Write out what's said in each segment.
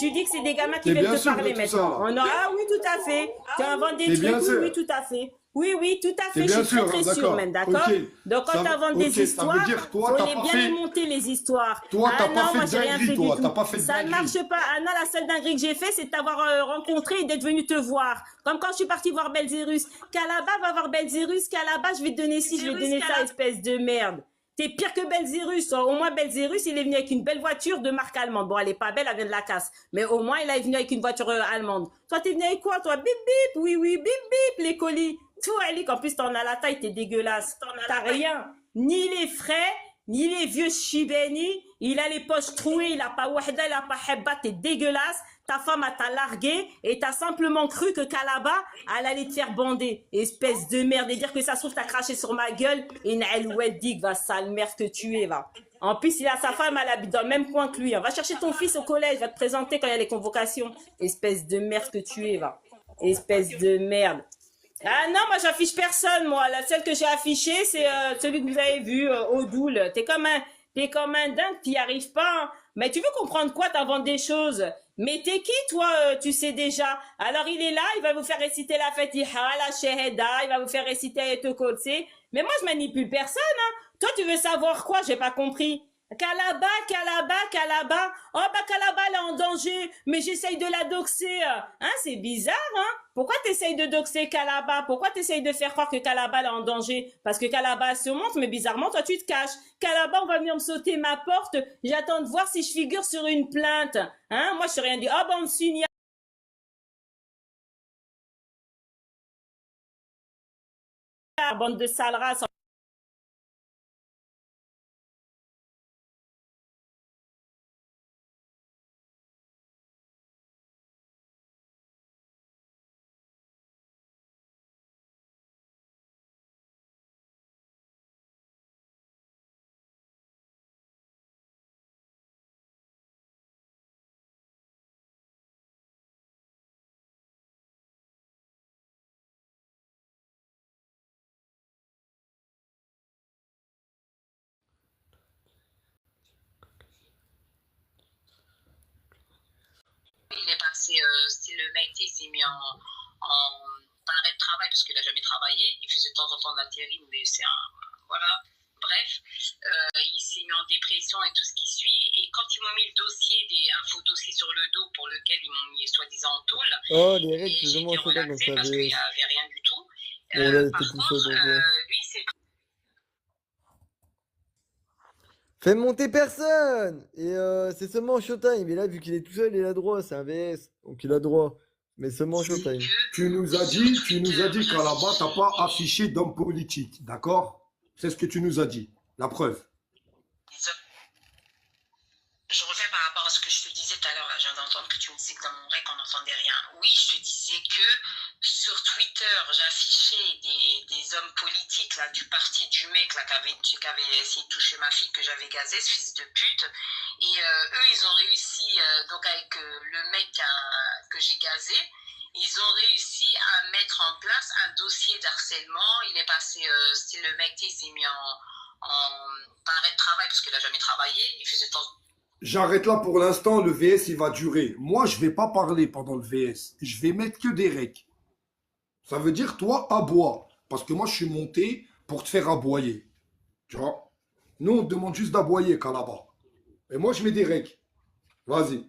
Tu dis que c'est des gamins qui T'es viennent bien te sûr parler de tout ça, maintenant. là. On a, ah oui, tout à fait. Tu inventes des T'es trucs, bien oui, sûr. oui, tout à fait. Oui, oui, tout à T'es fait. Je bien suis très, sûr, très hein, sûre même, d'accord. Ok. d'accord? Donc, quand tu inventes Ok, des ça veut histoires, dire, toi, faut t'as les pas bien les fait. monter, les histoires. Toi, Ah t'as pas non, fait moi, de j'ai rien dinguerie, fait du toi. T'as tout. pas fait de Ça ne marche dinguerie. pas. Anna, la seule dinguerie que j'ai fait, c'est de t'avoir rencontré et d'être venu te voir. Comme quand je suis partie voir Belzérus. Calaba va voir Belzérus. Calaba, je vais te donner ci, je vais te donner ça, espèce de merde. T'es pire que Belzérus. Au moins, Belzérus, il est venu avec une belle voiture de marque allemande. Bon, elle est pas belle, elle vient de la casse. Mais au moins, il est venu avec une voiture allemande. Toi, t'es venu avec quoi, toi? Bip, bip, oui, oui, bip, bip, les colis. Toi, Elik, en plus, t'en as la taille, t'es dégueulasse. T'as rien. Ni les frais, ni les vieux Chibeni. Il a les poches trouées, il a pas Wahda, il a pas Hebba, t'es dégueulasse. Ta femme a t'a largué et t'as simplement cru que Kalaba, elle allait te faire bander. Espèce de merde. Et dire que ça se trouve, t'as craché sur ma gueule. Et Naël va, sale merde que tu es, va. En plus, il a sa femme, elle habite dans le même coin que lui. Va chercher ton fils au collège, va te présenter quand il y a les convocations. Espèce de merde que tu es, va. Espèce de merde. Ah non, moi j'affiche personne, moi. La seule que j'ai affichée, c'est celui que vous avez vu, Odoul. T'es comme un dingue, t'y arrives pas, hein. Mais tu veux comprendre quoi? T'inventes des choses. Mais t'es qui, toi, tu sais déjà. Alors il est là, il va vous faire réciter la Fatiha, la Shahada, il va vous faire réciter Ayatul Kursi. Mais moi, je manipule personne, hein. Toi, tu veux savoir quoi? J'ai pas compris. Kalaba, Kalaba, Kalaba. Oh bah Kalaba, elle est en danger, mais j'essaye de la doxer. Hein, c'est bizarre, hein? Pourquoi t'essayes de doxer Kalaba? Pourquoi t'essayes de faire croire que Kalaba elle est en danger? Parce que Kalaba se montre, mais bizarrement, toi tu te caches. Kalaba, on va venir me sauter ma porte. J'attends de voir si je figure sur une plainte. Hein? Moi, je suis rien dit. Oh bah on me signe. Bande de sales races. Il est passé, c'est le mec, il s'est mis en arrêt de travail parce qu'il n'a jamais travaillé. Il faisait de temps en temps de l'intérim, mais c'est un. Voilà. Bref, il s'est mis en dépression et tout ce qui suit. Et quand ils m'ont mis le dossier, un faux dossier sur le dos pour lequel ils m'ont mis soi-disant en tôle, Oh, les règles, et plus ou j'ai moins, été c'est pas comme relaxée ça. parce qu'il n'y avait rien du tout. Bon, là, Par t'es tout contre, seul, donc ouais. lui, c'est. Fais monter personne! Et c'est seulement Showtime. Et là, vu qu'il est tout seul, il a droit. C'est un VS. Donc il a droit. Mais seulement Showtime. Tu nous as dit qu'à la base, t'as pas affiché d'homme politique, d'accord? C'est ce que tu nous as dit. La preuve. Je refais par rapport à ce que je te disais tout à l'heure, là, je viens d'entendre que tu me disais que dans mon rec, on n'entendait rien. Oui, je te disais que sur Twitter, j'affichais des hommes politiques là, du parti du mec là, qui avait essayé de toucher ma fille, que j'avais gazé, ce fils de pute. Et eux, ils ont réussi, donc avec le mec que j'ai gazé, ils ont réussi à mettre en place un dossier d'harcèlement. Il est passé, c'était le mec, il s'est mis en arrêt de travail parce qu'il n'a jamais travaillé. Il faisait de temps. J'arrête là pour l'instant, le VS il va durer. Moi, je vais pas parler pendant le VS. Je vais mettre que des recs. Ça veut dire toi, aboie. Parce que moi, je suis monté pour te faire aboyer. Tu vois? Nous, on te demande juste d'aboyer, Kalaba. Et moi, je mets des recs. Vas-y.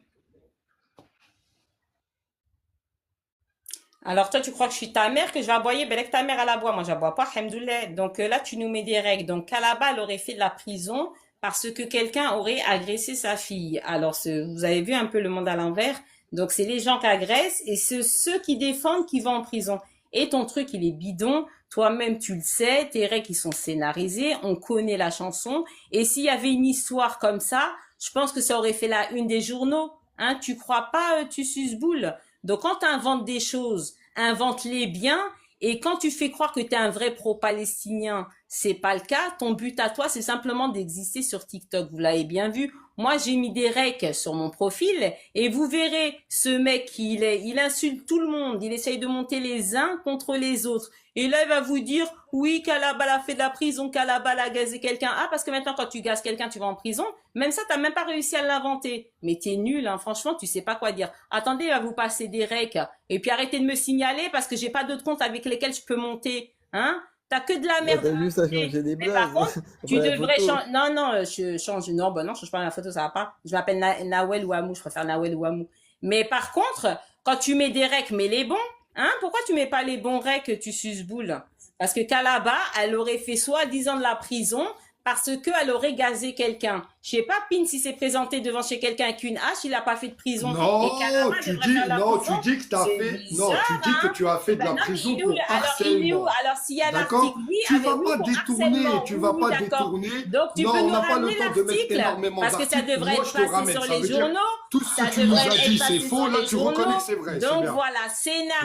Alors toi, tu crois que je suis ta mère, que je vais aboyer? Ben, que ta mère, elle aboie. Moi, j'aboie pas, alhamdoulilah. Donc là, tu nous mets des règles. Donc Kalaba, elle aurait fait de la prison parce que quelqu'un aurait agressé sa fille. Alors, vous avez vu un peu le monde à l'envers. Donc, c'est les gens qui agressent et c'est ceux qui défendent qui vont en prison. Et ton truc, il est bidon. Toi-même, tu le sais. Tes règles, ils sont scénarisés. On connaît la chanson. Et s'il y avait une histoire comme ça, je pense que ça aurait fait la une des journaux. Hein, tu crois pas, tu suces-boule. Donc, quand tu inventes des choses, invente-les bien. Et quand tu fais croire que tu es un vrai pro-palestinien, c'est pas le cas. Ton but à toi, c'est simplement d'exister sur TikTok. Vous l'avez bien vu. Moi, j'ai mis des recs sur mon profil et vous verrez ce mec, il insulte tout le monde. Il essaye de monter les uns contre les autres. Et là, il va vous dire, oui, Kalaba a fait de la prison, Kalaba a gazé quelqu'un. Ah, parce que maintenant, quand tu gazes quelqu'un, tu vas en prison. Même ça, t'as même pas réussi à l'inventer. Mais t'es nul, hein. Franchement, tu sais pas quoi dire. Attendez, il va vous passer des recs. Et puis arrêtez de me signaler parce que j'ai pas d'autres comptes avec lesquels je peux monter. Hein? T'as que de la Bah, merde. t'as vu, ça changeait des Mais par blagues. contre, tu Enfin, la devrais photo. changer. Non, non, je change. Non, bah non, je change pas la photo, ça va pas. Je m'appelle Nawel ou Amou, je préfère Nawel ou Amou. Mais par contre, quand tu mets des recs, mets les bons. Hein? Pourquoi tu mets pas les bons recs, tu suces boule? Parce que Kalaba, elle aurait fait soi-disant de la prison parce qu'elle aurait gazé quelqu'un. Je sais pas, Pin, si s'est présenté devant chez quelqu'un avec une hache, il a pas fait de prison. Non, Et Kalaba tu devrait dis, faire la non, prison. tu dis que t'as C'est fait, non, bizarre, tu dis que hein? tu as fait de la Ben non, prison il est où? pour Alors, il est où? harcèlement. Alors, s'il y a D'accord? l'article, oui, Tu avec vas oui, pas pour détourner, harcèlement. tu Oui, vas oui, pas d'accord. détourner. Donc, tu Non, peux on nous n'a pas le ramener temps de mettre l'article énormément parce que ça d'articles. devrait Moi, être je te passé ramène. sur Ça les veut dire, journaux. tout ce Ça que tu nous devrait as être dit, c'est passé faux. sur Là, les tu reconnais journaux. que c'est vrai. C'est Donc bien. voilà,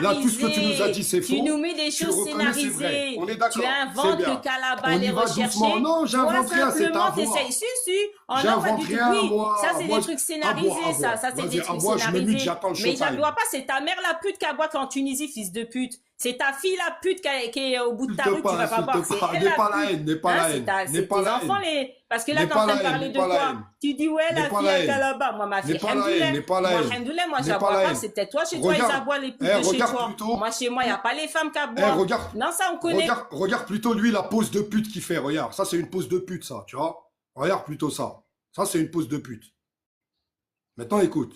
Là, tout ce que tu nous as dit, scénarisé. c'est Tu faux. nous mets des Tu choses reconnais, c'est vrai. scénarisées. On est Tu d'accord. C'est inventes que bien. Kalaba On y les va doucement. rechercher. Non, Toi, j'invente rien, c'est ta simplement, voix. t'essayes. Si. Oh non, pas J'invente du tout. rien, Oui, moi. ça, c'est Moi, des trucs scénarisés, ça. Ça, c'est Vas-y, des à trucs moi, je me mute, scénarisés. j'attends le Mais showtime. j'aboie pas, c'est ta mère la pute qui aboie en Tunisie, fils de pute. C'est ta fille la pute qui est au bout de S'il ta te rue que tu vas plaît, pas s'il voir. te C'est plaît. elle N'aie la pas la pute. haine, n'aie pas Hein, la c'est haine. c'est N'aie pas tes la enfants, haine. parce que là, N'aie t'es en pas train la de haine, parler n'aie de pas la quoi? haine. Tu dis, ouais, N'aie la pas fille la à haine. Kalaba. Moi, ma fille, N'aie pas la haine, n'aie pas la Moi, haine. Alhamdoulilah, moi, N'aie pas j'aboie la pas. haine. C'est peut-être toi, chez toi, ils Regarde, aboient les putes de chez regarde toi. plutôt. Moi, chez moi, il n'y a pas les femmes qui Eh, aboient. regarde, Non, ça, on connaît. regarde plutôt lui la pose de pute qu'il fait. Regarde, ça c'est une pose de pute, ça, tu vois. Regarde plutôt ça. Ça c'est une pose de pute. Maintenant écoute.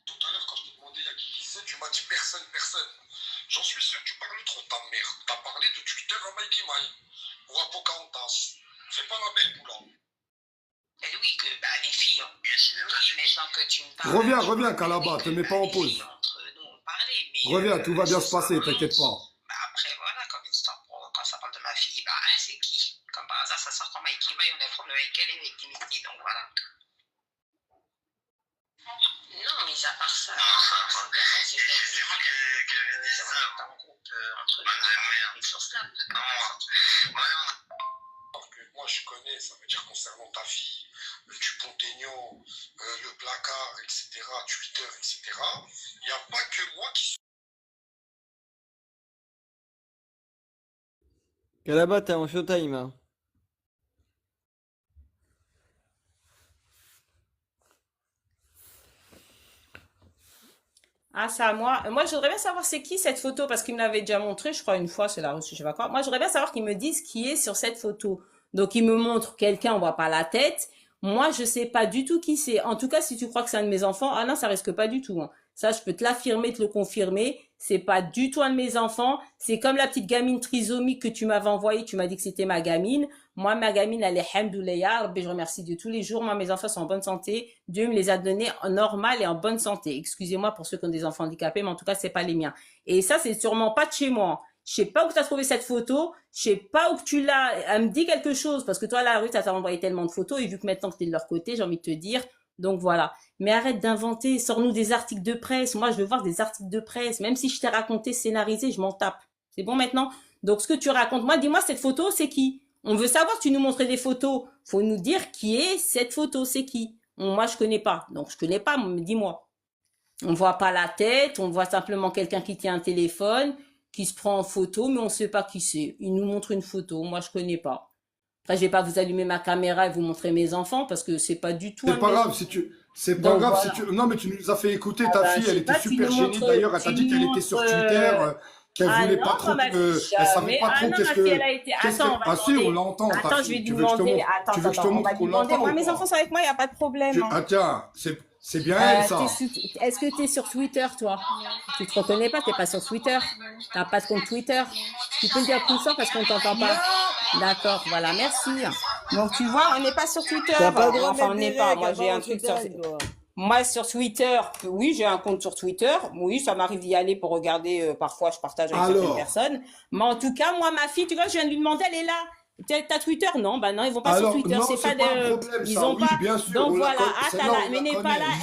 Tout à l'heure, quand je t'ai demandé à qui c'est, tu m'as dit personne, personne. J'en suis sûr, tu parles trop, ta mère. T'as parlé de Twitter à Mikey Mike ou à Pocahontas. C'est pas la belle boulot. Oui, que les filles, bien sûr. Oui, maintenant que tu me parles. Reviens, Kalaba, te mets pas en pause. Entre nous, on parlait, mais. Reviens, tout va bien se passer, t'inquiète pas. Après, voilà, comme histoire, quand ça parle de ma fille, c'est qui? Comme par hasard, ça sort quand Mikey Mike, on est problème avec elle et avec Dimitri, donc voilà. Non, mis à part ça, c'est vrai que c'est un groupe entre les sur Snap. Moi je connais, ça veut dire concernant ta fille, le Dupont-Aignan, le placard, etc., Twitter, etc. Il n'y a pas que moi qui suis. Kalaba, t'es en showtime, hein. Ah, ça, moi, je voudrais bien savoir c'est qui cette photo parce qu'il me l'avait déjà montré, je crois, une fois, c'est la reçu, je sais pas quoi. Moi, je voudrais bien savoir qu'ils me disent qui est sur cette photo. Donc, ils me montrent quelqu'un, on voit pas la tête. Moi, je sais pas du tout qui c'est. En tout cas, si tu crois que c'est un de mes enfants, ah non, ça risque pas du tout, hein. Ça, je peux te l'affirmer, te le confirmer. C'est pas du tout un de mes enfants. C'est comme la petite gamine trisomique que tu m'avais envoyée. Tu m'as dit que c'était ma gamine. Moi, ma gamine, elle est hamdoulilah. Je remercie Dieu tous les jours. Moi, mes enfants sont en bonne santé. Dieu me les a donnés en normal et en bonne santé. Excusez-moi pour ceux qui ont des enfants handicapés, mais en tout cas, c'est pas les miens. Et ça, c'est sûrement pas de chez moi. Je sais pas où tu as trouvé cette photo. Je sais pas où tu l'as. Elle me dit quelque chose parce que toi, la rue, ça t'a envoyé tellement de photos et vu que maintenant que t'es de leur côté, j'ai envie de te dire. Donc voilà. Mais arrête d'inventer. Sors-nous des articles de presse. Moi, je veux voir des articles de presse. Même si je t'ai raconté scénarisé, je m'en tape. C'est bon maintenant? Donc, ce que tu racontes, moi, dis-moi, cette photo, c'est qui? On veut savoir, tu nous montrais des photos. Faut nous dire qui est cette photo, c'est qui? Moi, je connais pas. Donc, je connais pas, mais dis-moi. On voit pas la tête, on voit simplement quelqu'un qui tient un téléphone, qui se prend en photo, mais on sait pas qui c'est. Il nous montre une photo. Moi, je connais pas. Après, je vais pas vous allumer ma caméra et vous montrer mes enfants parce que c'est pas du tout C'est pas grave si tu. C'est pas Donc, grave voilà. si tu. Non, mais tu nous as fait écouter Ah ta bah, fille, je elle sais était pas, tu super nous génie montres- d'ailleurs. Elle t'a tu dit nous qu'elle était sur montres, Twitter, qu'elle Ah voulait non, pas trop. moi, ma fille, Elle savait pas jamais. trop Ah non, qu'est-ce ma que. fille, elle a été. qu'est-ce Attends, que- on va Ah si, demander. on l'entend. ta Attends, je fille. vais lui Tu veux que je te demander. montre Attends, Tu veux que je te attends, on montre va lui qu'on demander. l'entend Moi, ou mes pas enfants sont avec moi, il n'y a pas de problème. hein. Ah tiens, c'est bien elle ça. Est-ce que tu es sur Twitter, toi? Tu te reconnais pas, tu n'es pas sur Twitter. Tu n'as pas de compte Twitter. Tu peux le dire plus fort parce qu'on ne t'entend pas. D'accord, voilà, merci. Donc, tu vois, on n'est pas sur Twitter. T'as pas le droit de Enfin, on mettre n'est des pas. règles Moi, j'ai avant un en truc sur. showtime, toi. Moi, sur Twitter, oui, j'ai un compte sur Twitter. Oui, ça m'arrive d'y aller pour regarder. Parfois, je partage avec certaines Alors. personnes. Mais en tout cas, moi, ma fille, tu vois, je viens de lui demander, elle est là. T'as Twitter? Non, bah non, ils vont pas sur Alors, Twitter. non, C'est pas c'est pas un de, problème, ils ça. ont Oui, pas. bien sûr, Donc on la voilà. connaît. Ah, Celle-là, on mais la n'est pas connaît. la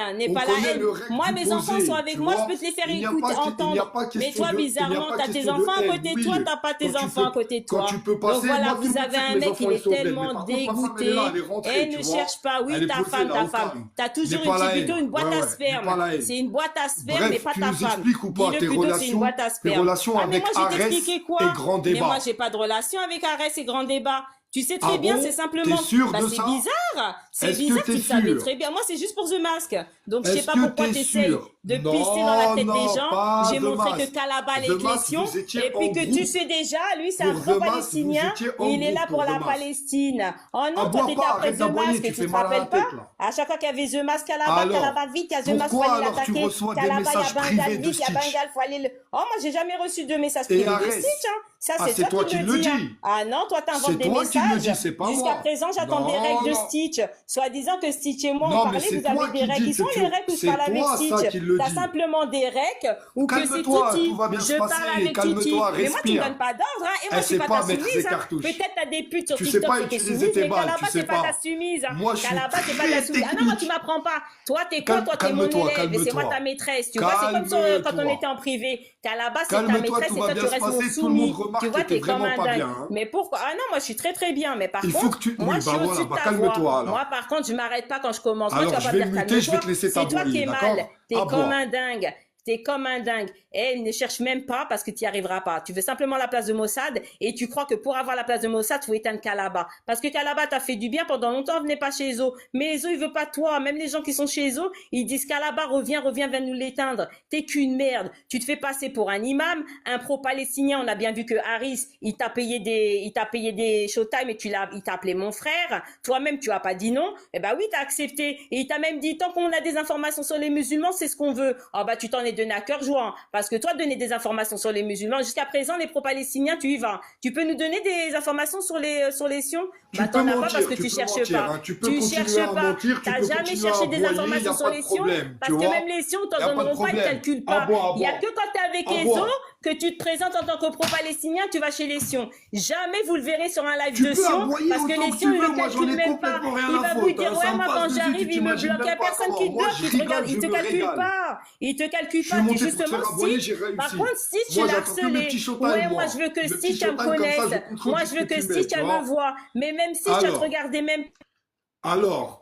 haine, n'est On pas la connaît haine. le règle Moi, du mes enfants sont posé, avec tu moi, je vois. peux te les faire Il n'y a écouter, pas, il n'y a entendre. pas Mais question toi, de, il n'y a bizarrement, pas t'as tes question de enfants à haine. côté de toi, Oui, t'as pas quand tes tu enfants fais, à côté de quand toi. tu peux Donc passer, voilà, moi, tout vous de avez suite, un mes mec, enfants, il ils est sont zen. Mais tellement par contre, ma femme, elle est là, dégoûté. elle est rentrée, Elle tu ne vois. cherche pas. Elle Oui, est ta posée, femme, là, ta au femme. calme. T'as N'est toujours pas la plutôt haine. une boîte Ouais, à ouais, n'est sperme. pas la haine. C'est une boîte à sperme, mais Bref, pas tu ta nous femme. expliques ou pas Dis-le plutôt, c'est une boîte à tes sperme. relations Ah, mais avec moi, j'ai Arès t'expliqué quoi? et Grand Mais moi, Débat. j'ai pas de relation avec Arès et Grand Débat. Tu sais Ah très bien, c'est bon? T'es simplement. sûr Bah, de c'est ça? bizarre. C'est Est-ce que bizarre, t'es tu le savais sûr? très bien. Moi, c'est juste pour The Mask. Donc, je sais Est-ce pas que pourquoi t'es tu essayes sûr? de pisser dans la Non, tête des non, gens. pas J'ai The montré que Mask. Calaba The allait être Mask, Lession. vous étiez Et en puis que tu groupe. sais déjà, lui, c'est un Pour The Mask, vous pro-palestinien. étiez Et en il est groupe là pour pour la The Mask. Palestine. Oh non, toi, Aboie t'étais pas, après arrête The d'aboyer, Mask. tu Tu fais te mal à la rappelles pas? tête là. À chaque fois qu'il y avait The Mask, Calaba, Alors, vite, il y a The Mask, faut pourquoi aller alors tu l'attaquer. reçois des Calaba, il y a messages Bengal, privés de vite, il y a Stitch? Bengal, faut aller le. Oh, moi, j'ai jamais reçu de message Et privé de Arès? Stitch, hein. Ça, Ah, c'est c'est toi toi qui qui me le dis, hein. dis. Ah non, toi, t'inventes C'est des toi qui le messages. dis, c'est pas Jusqu'à moi. présent, j'attends des Non, règles de non. Stitch. Soi-disant que Stitch et moi, on Non, mais parlait, c'est vous avez toi des qui règles. dis Ils sont que les règles où je c'est parle avec toi ça Stitch. qui le T'as dit. simplement des règles ou que c'est Calme-toi, Titi. tout va bien Je se parle passer. avec Titi. Calme-toi, Mais moi, tu me donnes respire. pas d'ordre, hein. Et moi, Elle je suis sait pas pas ta mettre ses soumise, hein. cartouches. Peut-être t'as des putes sur Tu sais TikTok, pas c'est tes utiliser soumises, tes mais balles, Calaba, tu sais c'est pas ta pas. soumise. Moi, je suis Calaba, c'est pas très ta soumise. Ah non, moi, tu technique. m'apprends pas. Toi, t'es quoi? Toi, t'es mon Calme-toi, élève et c'est moi ta calme-toi. maîtresse. Tu vois, c'est comme quand on était en privé. Calaba, c'est ta Calme-toi, maîtresse tout et va toi, bien tu se restes mon passer. Tout le monde soumis. Tu remarque vois, que t'es t'es comme vraiment un pas dingue. bien. Hein. Mais pourquoi? Ah non, moi, je suis très très bien. Mais par Il faut contre, que tu... moi, Oui, je bah suis voilà, au-dessus de bah ta voix. calme-toi alors. Moi, par contre, je m'arrête pas quand je commence. Moi, tu Alors, vas je pas vais me me dire muter, je vais calme-toi. te laisser C'est toi qui t'aboyer, es mal. d'accord? T'es comme Aboie. un dingue. T'es comme un dingue. Elle ne cherche même pas parce que tu n'y arriveras pas. Tu veux simplement la place de Mossad et tu crois que pour avoir la place de Mossad, il faut éteindre Calaba. Parce que Calaba t'a fait du bien pendant longtemps, venez pas chez Ezo. Mais Ezo, il veut pas toi. Même les gens qui sont chez Ezo, ils disent Calaba, reviens, viens nous l'éteindre. T'es qu'une merde. Tu te fais passer pour un imam, un pro-palestinien. On a bien vu que Harris, il t'a payé des showtime et il t'a appelé mon frère. Toi-même, tu as pas dit non. Eh ben oui, t'as accepté. Et il t'a même dit, tant qu'on a des informations sur les musulmans, c'est ce qu'on veut. Ah bah, tu t'en es donné à cœur joie. Parce que toi, donner des informations sur les musulmans, jusqu'à présent, les pro-palestiniens, tu y vas. Tu peux nous donner des informations sur les Sions? Tu Bah, peux t'en as pas mentir, parce que tu tu peux cherches mentir, pas. hein. Tu peux Tu continuer cherches à pas. mentir, tu T'as peux jamais continuer à cherché des aboyer, y informations a sur pas de les Sions. problème, Parce tu que vois. même les Sions, Y t'en a pas de donneront pas, ils problème. calculent pas. Aboie, Il y a aboie. que quand t'es avec Aboie. Ezo que tu te présentes en tant que pro-palestinien, tu vas chez les Sions. Jamais vous le verrez sur un live Tu de peux Sions aboyer parce que autant les que Sions, tu ils veux, le moi j'en calculent ai même pas. complètement rien Il à va vous foutre. dire, Hein. ouais, Ça me moi passe quand dessus, j'arrive, tu il me t'imagines bloque. Il y a même pas personne comment. qui te Moi bloque, je il te regarde, rigole, il je te me calcule régale. pas. Il te calcule Je suis pas. monté pour te Justement, faire aboyer, Stitch, j'ai réussi. par contre, Stitch, Moi tu l'as j'attends que mes harcelé. petits showtime, Ouais, moi moi. je veux que Mes petits Stitch, elle me showtime comme ça, connaisse. je Moi, contredis je ce veux que que tu mets, Stitch, tu elle me vois. voit. Mais même Stitch, elle te Alors, regardait même.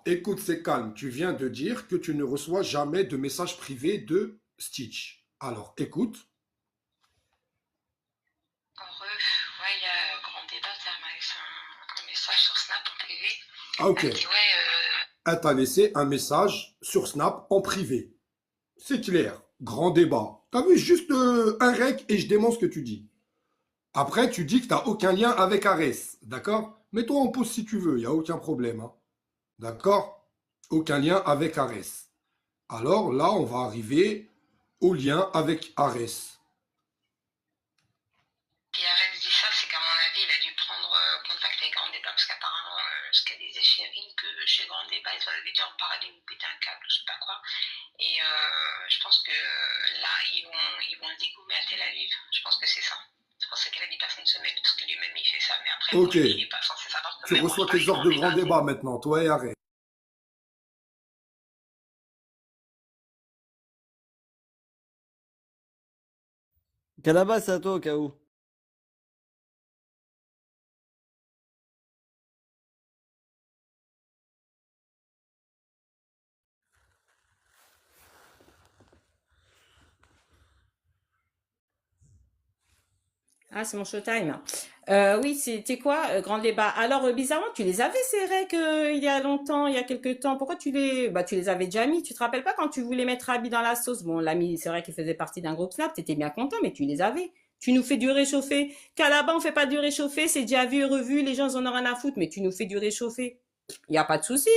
écoute, c'est calme. Tu viens de dire que tu ne reçois jamais de messages privés de Stitch. Alors, écoute. Ouais, il y a un grand débat, ça m'a laissé un message sur Snap en privé. Ah, ok. Elle me dit, ouais, Elle t'a laissé un message sur Snap en privé. C'est clair. Grand débat. T'as vu juste un rec et je démonte ce que tu dis. Après, tu dis que t'as aucun lien avec Arès. D'accord? Mets-toi en pause si tu veux, il n'y a aucun problème. Hein. D'accord? Aucun lien avec Arès. Alors là, on va arriver au lien avec Arès. puis Arès dit ça, c'est qu'à mon avis, il a dû prendre contact avec Grand Débat, parce qu'apparemment, ce qu'elle disait Chérie, que chez Grand Débat, ils avaient dû en parler, ou péter un câble, je sais pas quoi. Et je pense que là, ils vont le dégommer à Tel Aviv. Je pense que c'est ça. C'est pour ça qu'elle a dit personne ne se mêle, parce que lui-même, il fait ça. Mais après, Ok. bon, il n'est pas censé savoir que Tu même reçois moi, je tes parle ordres de du grand débat maintenant, toi et Arès. Calaba, c'est à toi au cas où. Ah, c'est mon showtime. Oui, c'était quoi, grand débat. Alors, bizarrement, tu les avais, ces règles, il y a longtemps, il y a quelques temps. Pourquoi tu les avais déjà mis? Tu te rappelles pas quand tu voulais mettre Abby dans la sauce? Bon, l'ami, c'est vrai qu'il faisait partie d'un groupe Snap, t'étais bien content, mais tu les avais. Tu nous fais du réchauffé. Qu'à là-bas, on fait pas du réchauffé, c'est déjà vu et revu, les gens en ont rien à foutre, mais tu nous fais du réchauffé. Il y a pas de souci.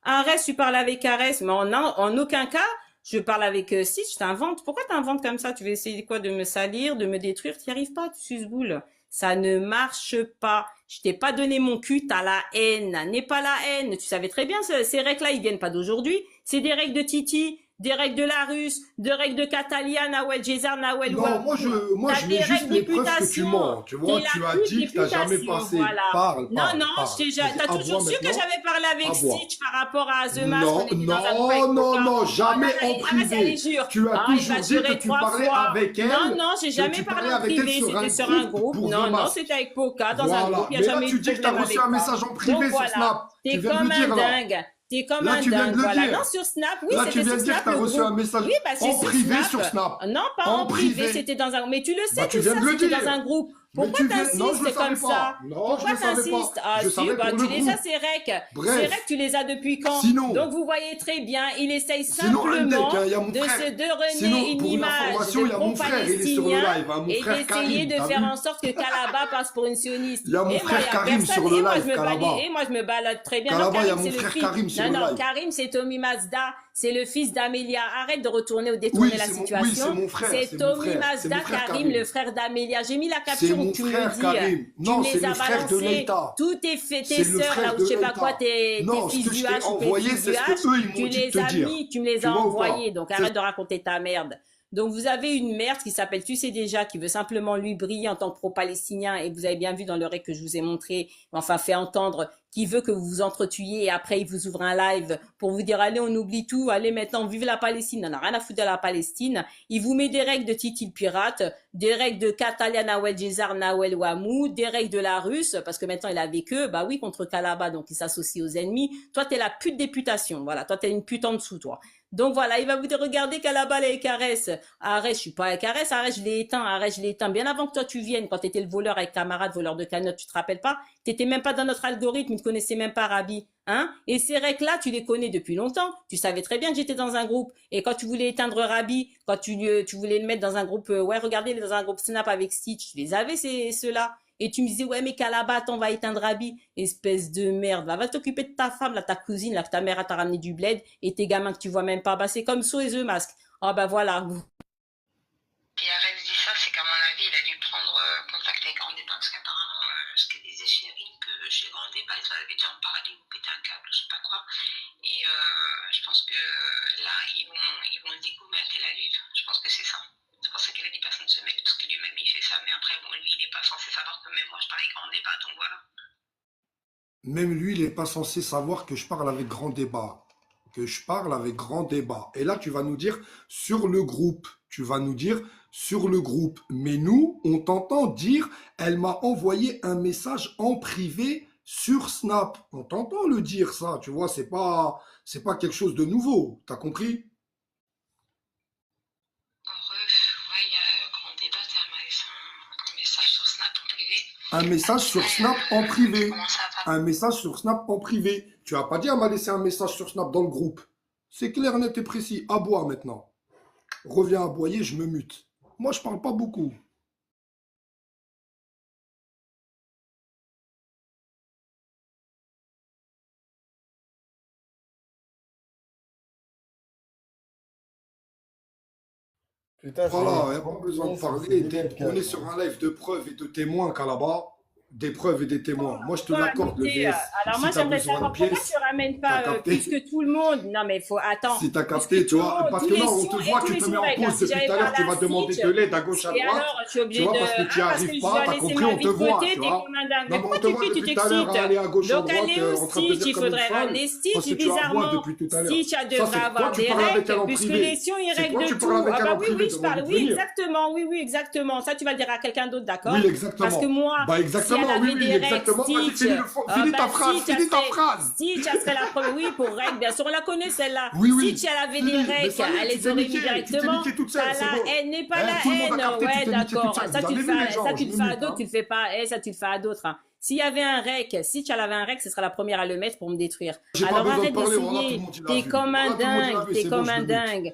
Arès, tu parles avec Arès, mais en aucun cas, je parle avec Stitch, t'inventes. Pourquoi t'inventes comme ça? Tu veux essayer quoi? De me salir, de me détruire? T'y arrives pas, tu suce-boule. Ça ne marche pas. Je t'ai pas donné mon cul, t'as la haine. N'est pas la haine. Tu savais très bien, ces règles-là, ils viennent pas d'aujourd'hui. C'est des règles de Titi. des règles de la Russe, des règles de Catalia, Nawel Jézar, Nawel Non, Ouamou. moi, T'as je des mets juste règles les preuves que tu d'éputation. mens. Tu vois, T'es tu la as pute dit que tu n'as jamais d'éputation, passé. voilà. Parle, Non, parle, non, parle. t'as Vas-y, toujours aboie su que maintenant. j'avais parlé avec Aboie. Stitch par rapport à The Mask, Non, on était dans un groupe avec non, Coca. non, jamais arrête, en arrête, ça privé. les jure. Tu as Ah, il toujours va dit que jurer tu 3 parlais fois. avec elle. Non, non, j'ai que jamais tu parlé parlais en avec elle privé, sur un c'était sur un groupe groupe. pour Non, The non, Mask. c'était avec Poca dans un Voilà. groupe, il n'y a Mais là, jamais eu tu de dis que tu as problème reçu avec un moi. message en privé Donc sur voilà, Snap. Tu t'es viens de comme le un dire, là. dingue. T'es comme Là, un tu viens dingue, de le voilà. dire. Non, sur Snap, oui, Là, tu c'était viens sur de dire Snap que tu as le reçu groupe. un message Oui, bah c'est en sur privé Snap. sur Snap. Non, pas en privé, c'était dans un... Mais tu le sais, Bah, tout tu viens ça, de le c'était dire. dans un groupe. Mais Pourquoi tu viens... Non, je le t'insistes comme savais pas. ça? Non, Pourquoi je le savais t'insistes? pas. Ah Je si, savais bah pour tu le les as, groupe. ces recs. Bref. Ces recs, tu les as depuis quand? Sinon. Donc vous voyez très bien, il essaye Sinon, simplement Andek, hein, y a mon de frère. se donner Sinon, une pour une image information, de il y a mon frère, il est sur le pro-palestinien live, hein, mon et frère d'essayer Karim, de t'as faire vu? en sorte que Kalaba passe pour une sioniste. Il y a mon Et moi, frère il y a Karim personne. sur le Et moi, live, je me Kalaba. balade, et moi, je me balade très bien. Non, Kalaba, il y a Karim, mon c'est le frère fils. Karim sur Non, le non, live. Karim, c'est Tommy Mazda. C'est le fils d'Amélia. Arrête de retourner ou détourner Oui, la c'est situation. mon frère. C'est C'est mon Tommy frère. C'est Mazda, mon frère Karim, Karim. le frère d'Amélia. J'ai mis la C'est capture où mon tu me le frère dis. Karim. Tu Non, me c'est les as le frère de balancés. Leïta. Tous tes sœurs, C'est le là, frère ou de je sais pas Leïta. quoi, tes Non, fils ce que du je t'ai H ou tes envoyé, fils c'est du ce H, que eux, ils m'ont tu dit de les te as dire. mis, tu me les Tu as vois ou pas? envoyés. Donc arrête de raconter ta merde. Donc vous avez une merde qui s'appelle Tu sais déjà, qui veut simplement lui briller en tant que pro-palestinien, et vous avez bien vu dans le rec que je vous ai montré, enfin fait entendre, qui veut que vous vous entretuiez, et après il vous ouvre un live pour vous dire allez on oublie tout, allez maintenant vive la Palestine, on n'a rien à foutre de la Palestine. Il vous met des règles de Titi le pirate, des règles de Catalia Nawel Jézar Nawel Ouamou, des règles de la Russe, parce que maintenant il est avec eux, bah oui contre Kalaba, donc il s'associe aux ennemis. Toi t'es la pute d'éputation, voilà, toi t'es une pute en dessous toi. Donc voilà, il va vous dire, regardez Kalaba les caresse. Arrête, je suis pas à caresse, arrête, je l'ai éteint, arrête, je l'ai éteint. Bien avant que toi tu viennes, quand t'étais le voleur avec camarade, voleur de cagnotte, tu te rappelles pas? T'étais même pas dans notre algorithme, tu ne connaissais même pas Rabi. Hein? Et ces règles-là, tu les connais depuis longtemps. Tu savais très bien que j'étais dans un groupe. Et quand tu voulais éteindre Rabi, quand tu voulais le mettre dans un groupe, ouais, regardez, il est dans un groupe Snap avec Stitch, tu les avais, ceux-là. Et tu me disais, ouais, mais Kalaba, attends, on va éteindre Rabi. Espèce de merde. Va t'occuper de ta femme, là, ta cousine, là, que ta mère t'a ramené du bled, et tes gamins que tu vois même pas. Bah, c'est comme So et The Mask. Ah, bah, voilà. Puis Arès dit ça, c'est qu'à mon avis, il a dû prendre contact avec Grand Débat, parce qu'apparemment, ce que disait Chérine, que chez Grand Débat, ils avaient déjà en parlé, ou pété un câble, je sais pas quoi. Et je pense que là, ils vont le décommettre et la lutte. Je pense que c'est ça. C'est pour ça qu'il a dit personne ne se met, parce que lui-même il fait ça, mais après, bon, lui, il n'est pas censé savoir que même moi je parle avec Grand Débat, donc voilà. Même lui, il n'est pas censé savoir que je parle avec grand débat. Que je parle avec grand débat. Et là, tu vas nous dire sur le groupe. Tu vas nous dire sur le groupe. Mais nous, on t'entend dire, elle m'a envoyé un message en privé sur Snap. On t'entend le dire, ça. Tu vois, c'est pas quelque chose de nouveau. T'as compris? Ouais, il y a Grand Débat, ça m'a laissé un message sur Snap en privé. Un message sur Snap en privé. Comment ça va? Un message sur Snap en privé. Tu as pas dit, elle m'a laissé un message sur Snap dans le groupe. C'est clair, net et précis. Aboie maintenant. Reviens aboyer, je me mute. Moi, je parle pas beaucoup. Putain, Voilà, il n'y a pas besoin de c'est parler. débile, On est sur un live de preuves et de témoins, Kalaba. Des preuves et des témoins. Moi, je te Toi, l'accorde, le écoutez, VS. alors Si moi, t'as j'aimerais besoin savoir de pourquoi pièces, tu ramènes pas t'as capté. plus que tout le monde. Non, mais il faut attends. Si t'as Plus capté, que tu tout le vois, monde, parce tous que les là, on sons te et voit, tous tu les te mets en oreilles. pause Si depuis j'avais tout à l'heure, tu vas parlé à demander Stitch, de l'aide à gauche, à et droite. alors, je suis Tu obligée vois, de. parce que tu n'y parce arrives que je pas, dois t'as laisser compris, ma on vie te de voit, côté, tu t'es vois. comme un dingue. Non, Mais mais on pourquoi te tu voit cries, tu depuis tout à l'heure t'excites? aller à gauche, à Donc, droite, allez où en train de te Stitch? dire Il comme une faudrait folle. ramener Stitch, Parce que tu aboies bizarrement. depuis tout à l'heure. Stitch Ça, devrait c'est toi, avoir tu des parles avec elle en règles, puisque privé. les sions, ils C'est règlent toi, de tu tout. parles avec Ah elle bah en oui, privé, oui, je parle. demande de Oui, venir. exactement. Oui, oui, exactement. Ça, tu vas le dire à quelqu'un d'autre, d'accord? Oui, exactement. Parce que moi, Bah, si exactement, elle oui, avait oui, des règles, exactement. Vas-y, Stitch, finis ta bah, phrase, Stitch, finis ta phrase. Stitch, elle serait la première. Oui, pour règles, bien sûr, on la connaît celle-là. Oui, oui. Si elle avait Fini. des Mais règles, ça y est, elle tu les t'es aurait mis niqué, tu t'es directement. niqué toute seule, T'as c'est la bon. haine, n'est pas Eh, la tout le monde a haine. capté, tu Ouais, t'es niqué toute d'accord. seule. Ça, Vous tu le avez vu, fais, les gens, ça, tu je le me fais à mute, d'autres, hein. tu le fais pas. Ça, tu le fais à d'autres. Hein. S'il y avait un rec, si tu avais un rec, ce serait la première à le mettre pour me détruire. J'ai pas Alors besoin de arrête parler, voilà, tout d'essayer. le monde il l'a T'es vu. comme un Voilà, tout le monde il l'a dingue, vu, t'es c'est bon, comme je un me mute. dingue.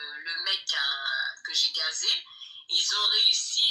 le mec que j'ai gazé, ils ont réussi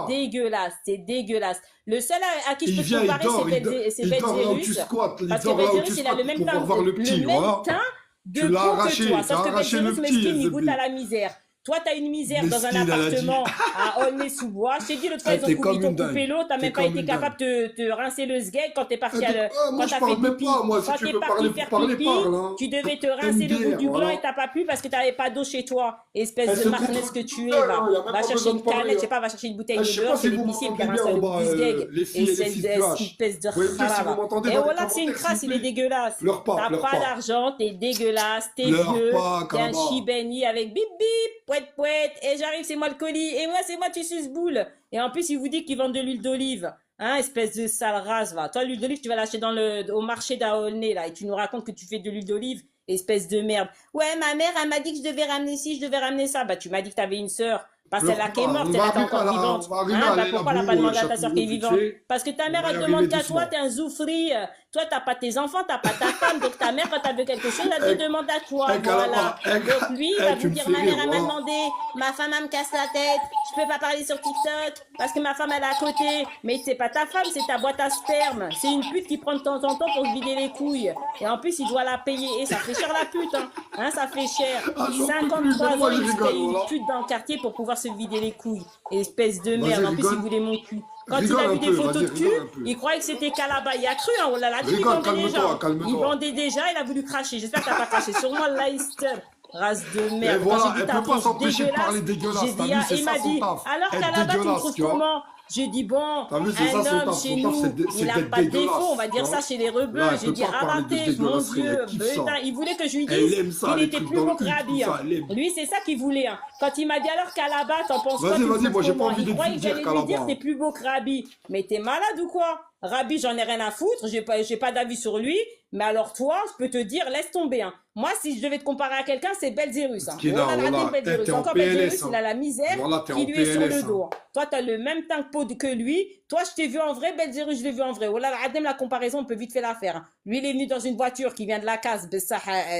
là-bas. dégueulasse, c'est dégueulasse. Le seul à qui je Il peux te vient, il comparer, dort, c'est il dort là où tu Belzérus. squattes. Il Parce que dort là où tu Belzérus, il a le squattes même pour teint voir le petit, le même voilà. teint de Tu l'as peau que arraché, toi. t'as Sauf que arraché le Belzérus, petit, mesquine, il goûte Zebbi. à la misère. Toi, t'as une misère dans un Mesquine, elle a dit. appartement à Aulnay-sous-Bois. Je t'ai dit l'autre fois, Eh, ils ont t'es coupé comme ton une dingue. coupé l'eau. T'as T'es même pas comme été une capable de te rincer le sgeg quand t'es parti Moi, quand je t'as parle fait même pipi. pas. Moi, si Quand tu t'es veux parti parler, faire parler, pipi, parle. Hein. tu devais te T'aimes rincer le bout bien, du gland voilà. et t'as pas pu parce que t'avais pas d'eau chez toi. Espèce Elle de se marnaise que contredit tu toute es, seule, va. hein. Y a même Va pas chercher besoin de une parler. canette, je sais Hein. pas, va chercher une bouteille Eh, de je sais beurre, pas fais si vous l'épicier, puis m'entendez bien rince en le bout bas, du sgeg. les Et filles et les fils du H. espèce de Vous pouvez me dire si vous kharaba. m'entendez Et dans les voilà que c'est une commentaires, s'il crasse, vous il est plaît. dégueulasse. Pleure pas, T'as pleure pas pas. d'argent, t'es dégueulasse, t'es Pleure vieux, pas, t'es un Kalaba. chibeni avec bip bip, poète poète, et j'arrive, c'est moi le colis, et moi c'est moi tu suces boule. Et en plus, il vous dit qu'ils vendent de l'huile d'olive. Hein, espèce de sale race, va. Toi, l'huile d'olive, tu vas l'acheter au marché d'Aulnay, là, et tu nous racontes que tu fais de l'huile d'olive, espèce de merde. Ouais, ma mère, elle m'a dit que je devais ramener ci, je devais ramener ça. Bah, tu m'as dit que t'avais une sœur. Pas Pleure celle-là qui est pas. morte, celle-là qui est encore On vivante. va arriver Hein, à bah, pourquoi elle a pas l'élaborer demandé à ta sœur qui est Châteauroux vite vivante? fait. Parce que ta On mère, va y elle te arriver demande qu'à toi, doucement. t'es un zoufri. Toi, t'as pas tes enfants, t'as pas ta femme. Donc, ta mère, quand elle veut quelque chose, elle Eh, te demande à toi. eh, Voilà. Kalaba. Eh, Donc, lui, il va tu vous me dire, fais ma mère, rire, elle m'a voilà. demandé, ma femme, elle me casse la tête. Je peux pas parler sur TikTok parce que ma femme, elle est à côté. Mais c'est pas ta femme, c'est ta boîte à sperme. C'est une pute qui prend de temps en temps pour se vider les couilles. Et en plus, il doit la payer. Et ça fait cher la pute, hein. Hein, ça fait cher. Ah, j'en peux plus. 53 Même moi, ans, je il se rigole, paye une voilà. pute dans le quartier pour pouvoir se vider les couilles. Espèce de Vas-y, merde. En plus, il rigole. voulait mon cul. Quand il Rigole a un vu des peu, photos vas-y, de cul, rigole un peu. il croyait que c'était Kalaba. Il a cru, hein. Oh là là, lui, il Rigole, vendait déjà. calme-toi, Il calme-toi. vendait déjà, il a voulu cracher. J'espère que t'as pas craché. Sur moi, Leicester. Race de Et merde. Quand voilà, j'ai dit elle ta peut pas tronche s'empêcher de dégueulasse, parler j'ai dégueulasse. T'as dit, vu, ah, c'est il ça m'a son dit, taf. alors Être Kalaba, tu me dégueulasse, trouves tu vois. comment? J'ai dit, bon, T'as vu, c'est ça un son homme taf. chez Son taf, nous, c'est il n'a d'être pas de défaut, on dégueulasse. va Tu dire ça vois. chez les rebeux. Là, elle J'ai peut dit, pas parler de rabatez, mon dégueulasserie. Dieu, Elle kiffe ça. putain, il voulait que je lui Elle dise aime ça, qu'il les était trucs plus dans beau le que cul, tout Rabi. ça. Hein. Elle aime. Lui, c'est ça qu'il voulait. Hein. Quand il m'a dit, alors Kalaba, t'en penses quoi? Vas-y, Tu me vas-y, trouves moi, j'ai pas comment? envie Il d'être croyait que vulgaire, j'allais lui dire, Kalaba. t'es plus beau que Rabi. Mais t'es malade ou quoi? Rabi, j'en ai rien à foutre, j'ai pas d'avis sur lui. Mais alors toi, je peux te dire, laisse tomber. Hein. Moi, si je devais te comparer à quelqu'un, c'est Belzérus. Hein. Skina, Voilà, voilà. Belzérus. T'es en Encore PLS. Belzérus, Hein. il a la misère Voilà, t'es qui en lui est sur le PLS. dos. Hein. Toi, t'as le même teint de peau que lui. Toi, je t'ai vu en vrai, Belzérus, je l'ai vu en vrai. Voilà, la comparaison, on peut vite fait la faire. Hein. Lui, il est venu dans une voiture qui vient de la casse,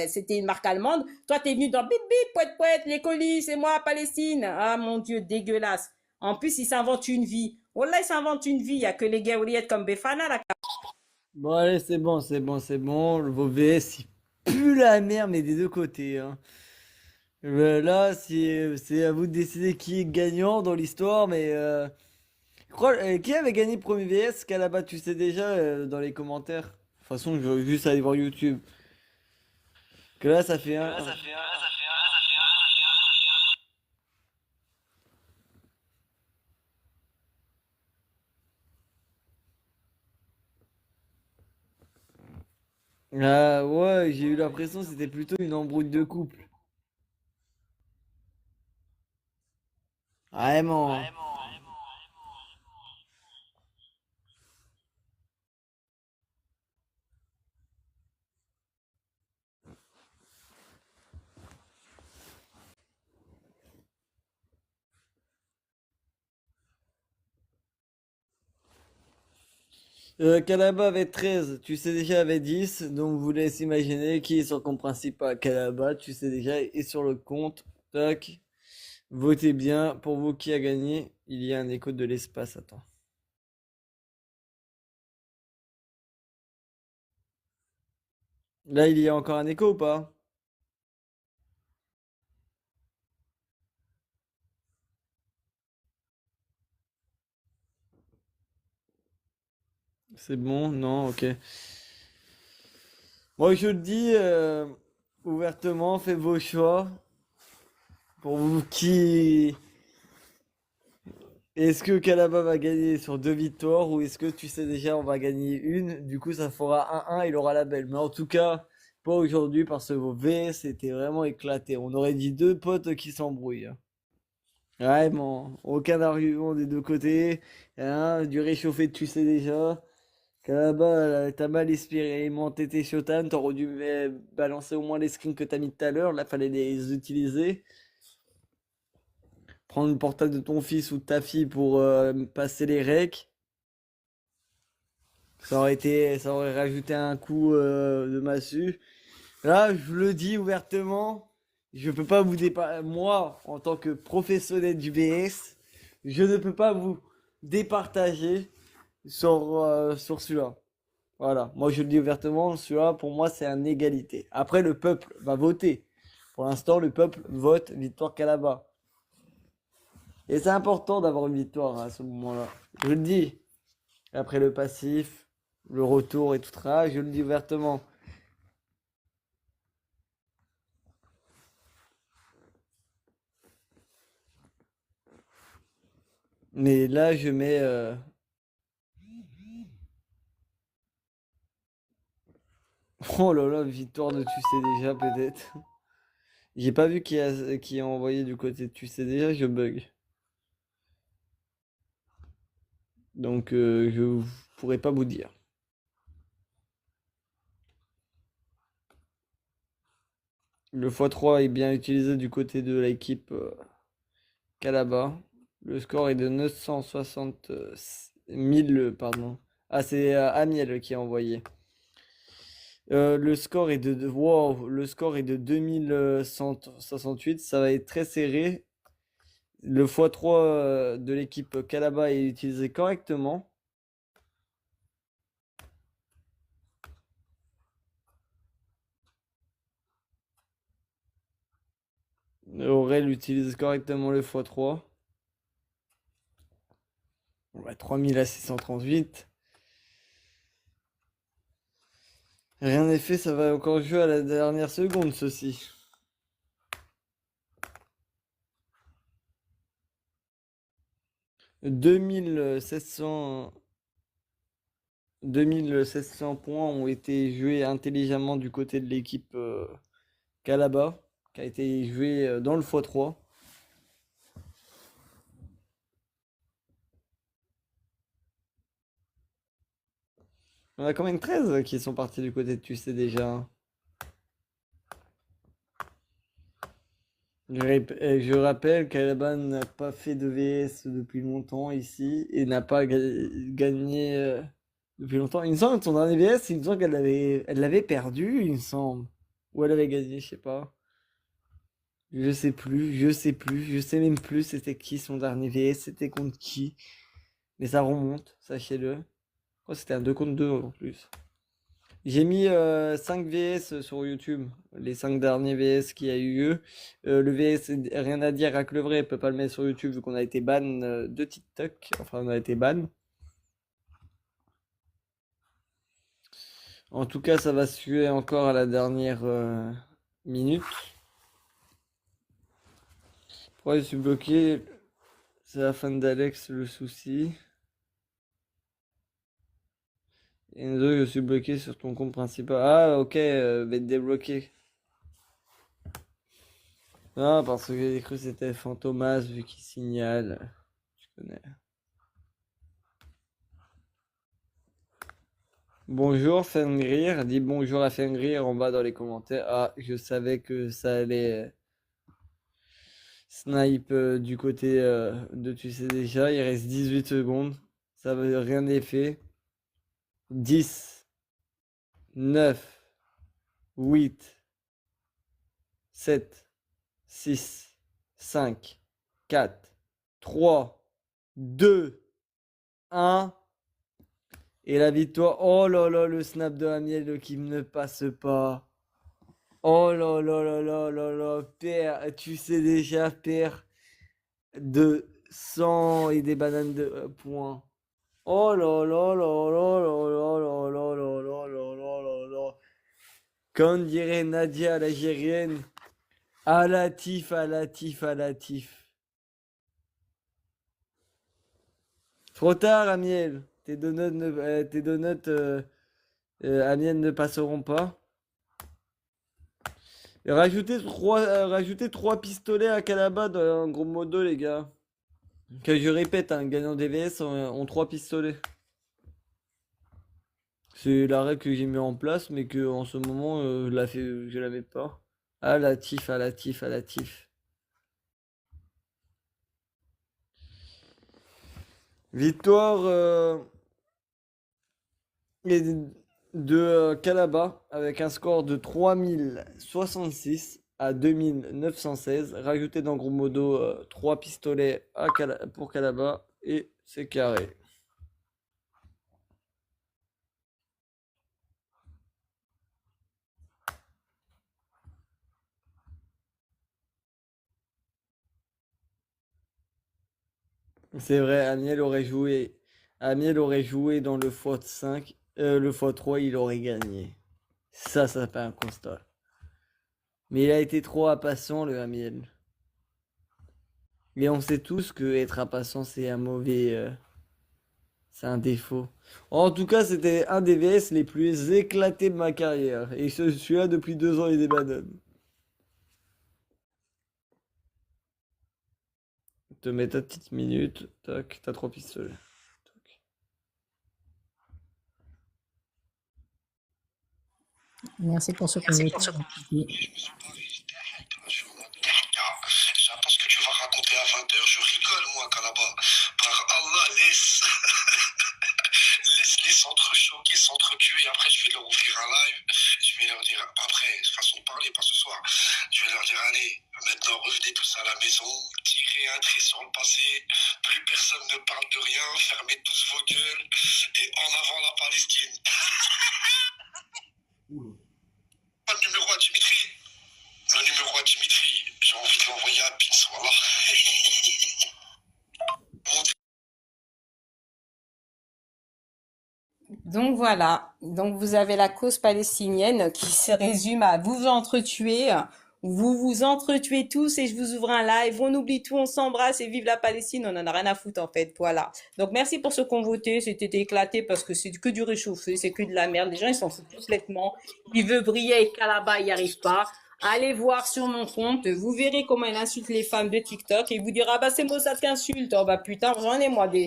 c'était une marque allemande. Toi, t'es venu dans bip bip, poète poète, les colis, c'est moi, Palestine. Ah mon Dieu, dégueulasse. En plus, il s'invente une vie. Wallah, il s'invente une vie. Il n'y a que les gaouliètes comme Befana là. Bon, allez, c'est bon, c'est bon, c'est bon. Vos VS, il pue la merde, mais des deux côtés. Hein. Là, c'est à vous de décider qui est gagnant dans l'histoire, mais qui avait gagné le premier VS? Kalaba, tu sais déjà dans les commentaires. De toute façon, j'aurais juste aller voir YouTube. Que là, ça fait un. Ah ouais, j'ai eu l'impression que c'était plutôt une embrouille de couple. Vraiment. Kalaba avait 13, tu sais déjà avait 10, donc vous laisse imaginer qui est sur le compte principal. Kalaba, tu sais déjà, est sur le compte. Tac. Votez bien. Pour vous, qui a gagné? Il y a un écho de l'espace. Attends. Là, il y a encore un écho ou pas? C'est bon? Non, ok. Moi, je le dis ouvertement, faites vos choix. Pour vous, qui. Est-ce que Kalaba va gagner sur 2 victoires ou est-ce que tu sais déjà on va gagner une? Du coup, ça fera 1-1, il aura la belle. Mais en tout cas, pas aujourd'hui parce que vos VS étaient vraiment éclatés. On aurait dit deux potes qui s'embrouillent. Hein. Vraiment, aucun argument des deux côtés. Hein, du réchauffé, tu sais déjà. Kalaba, t'as mal expérimenté tes shotan, t'aurais dû balancer au moins les screens que t'as mis tout à l'heure. Là, fallait les utiliser. Prendre le portable de ton fils ou de ta fille pour passer les recs. Ça aurait rajouté un coup de massue. Là, je le dis ouvertement, je peux pas vous moi, en tant que professionnel du BS, je ne peux pas vous départager sur celui-là. Voilà, moi je le dis ouvertement, celui-là pour moi c'est une égalité. Après le peuple va voter. Pour l'instant, le peuple vote victoire Kalaba. Et c'est important d'avoir une victoire à ce moment-là. Je le dis. Après le passif, le retour et tout ça, je le dis ouvertement. Mais là, je mets... Oh là là, victoire de tu sais déjà peut-être. J'ai pas vu qui a envoyé du côté de tu sais déjà, je bug. Donc je pourrais pas vous dire. Le x3 est bien utilisé du côté de l'équipe Calaba. Le score est de 960 000, pardon. Ah, c'est Amiel qui a envoyé. Le score est wow, le score est de 2168. Ça va être très serré. Le x3 de l'équipe Calaba est utilisé correctement. Aurel utilise correctement le x3. On va 3000 à 638. Rien n'est fait, ça va encore jouer à la dernière seconde, ceci. Deux mille sept cents 2700 points ont été joués intelligemment du côté de l'équipe Calaba, qui a été joué dans le x3. On a quand même 13 qui sont partis du côté de tu sais déjà. Je rappelle qu'Alaba n'a pas fait de VS depuis longtemps ici et n'a pas gagné depuis longtemps. Il me semble que son dernier VS, il me semble elle l'avait perdu, il me semble. Ou elle avait gagné, je sais pas. Je sais plus, je sais même plus c'était qui son dernier VS, c'était contre qui. Mais ça remonte, sachez-le. Oh, c'était un 2 contre 2 en plus. J'ai mis 5 VS sur YouTube, les 5 derniers VS qui a eu lieu. Le VS, rien à dire, Rack le vrai, peut pas le mettre sur YouTube vu qu'on a été ban de TikTok. Enfin, on a été ban. En tout cas, ça va se tuer encore à la dernière minute. Pourquoi je suis bloqué? C'est la fin d'Alex le souci. Enzo, je suis bloqué sur ton compte principal. Ah, ok, va être débloqué. Non, parce que j'ai cru que c'était Fantomas vu qu'il signale. Je connais. Bonjour Fengrir, dis bonjour à Fengrir en bas dans les commentaires. Ah, je savais que ça allait snipe du côté de tu sais déjà. Il reste 18 secondes. Ça veut rien n'est fait. 10, 9, 8, 7, 6, 5, 4, 3, 2, 1. Et la victoire. Oh là là, le snap de Amiel qui ne passe pas. Oh là là là là là là, père, tu sais déjà, père de 100 et des bananes de points. Oh là là là là là là là là là là là là là là. Comme dirait Nadia l'Algérienne, à la tif, à la tif, à la tif. Trop tard, Amiel. Tes donuts Amiel ne passeront pas. Et rajoutez 3 pistolets à Calaba dans gros modo, les gars. Que je répète, un gagnant DVS ont 3 pistolets. C'est la règle que j'ai mis en place, mais que en ce moment, je l'avais pas. Ah, la tif, à la tif, à la tif. Victoire de Calaba avec un score de 3066 à 2916. Rajouté dans gros modo 3 pistolets pour Calaba et c'est carré. C'est vrai, Amiel aurait joué. Amiel aurait joué dans le x5. Le x3, il aurait gagné. Ça fait un constat. Mais il a été trop impatient, le Amiel. Et on sait tous que être impatient, c'est un mauvais. C'est un défaut. En tout cas, c'était un des VS les plus éclatés de ma carrière. Et je suis là depuis 2 ans et des bananes. Te mets ta petite minute. Tac, t'as 3 pistolets. Tac. Merci pour ce Merci commentaire. pour ce J'attends ce que tu vas raconter à 20h, je rigole moi, Kalaba. Par Allah, laisse. Laisse-les s'entrechoquer, s'entretuer. Après, je vais leur offrir un live. Je vais leur dire, après, façon de parler, pas ce soir. Je vais leur dire, allez, maintenant revenez tous à la maison, tirez un trait sur le passé, plus personne ne parle de rien, fermez tous vos gueules et en avant la Palestine. Le numéro à Dimitri. Le numéro à Dimitri. J'ai envie de l'envoyer à Pins, voilà. Donc voilà, donc vous avez la cause palestinienne qui se résume à vous vous entretuez tous et je vous ouvre un live, on oublie tout, on s'embrasse et vive la Palestine, on en a rien à foutre en fait, voilà. Donc merci pour ce qu'on votait, c'était éclaté parce que c'est que du réchauffé, c'est que de la merde, les gens ils s'en foutent complètement, il veut briller avec Kalaba, il n'y arrive pas. Allez voir sur mon compte, vous verrez comment il insulte les femmes de TikTok et il vous dira, ah bah c'est Mossad qui insulte, oh bah putain, j'en ai moi des...